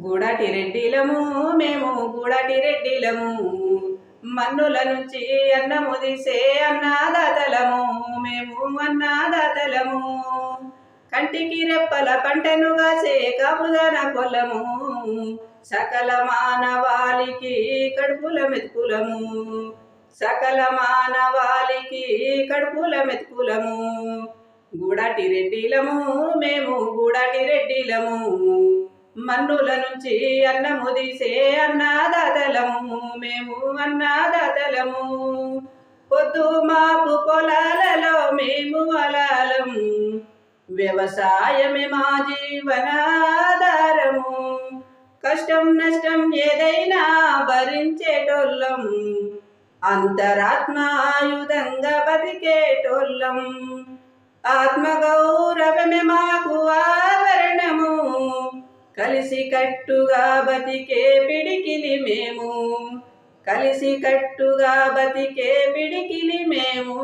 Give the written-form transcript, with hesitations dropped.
గూడాటి రెడ్డిలము మేము గూడాటి రెడ్డిలము, మన్నుల నుంచి అన్నము తీసే అన్నదాతలము మేము అన్నదాతలము. కంటికి రెప్పల పంటను కాసే కాపుదన కొల్లము, సకల మానవాళికి కడుపుల మెతుకులము, సకల మానవాళికి కడుపుల మెతుకులము. గూడాటి రెడ్డిలము మేము గూడాటి రెడ్డిలము, మన్నుల నుంచి అన్నము తీసే అన్నదాతలము మేము అన్నదాతలము. పొద్దు మాపు పొలాలలో మేము అలాలం, వ్యవసాయమే మా జీవనాధారము. కష్టం నష్టం ఏదైనా భరించేటోళ్ళం, అంతరాత్మాయుధంగా బతికేటోళ్ళం. ఆత్మగౌరవమే మాకు ఆభరణము, కలిసి కట్టుగా బతికే పిడికిలి మేము, కలిసి కట్టుగా బతికే పిడికిలి మేము.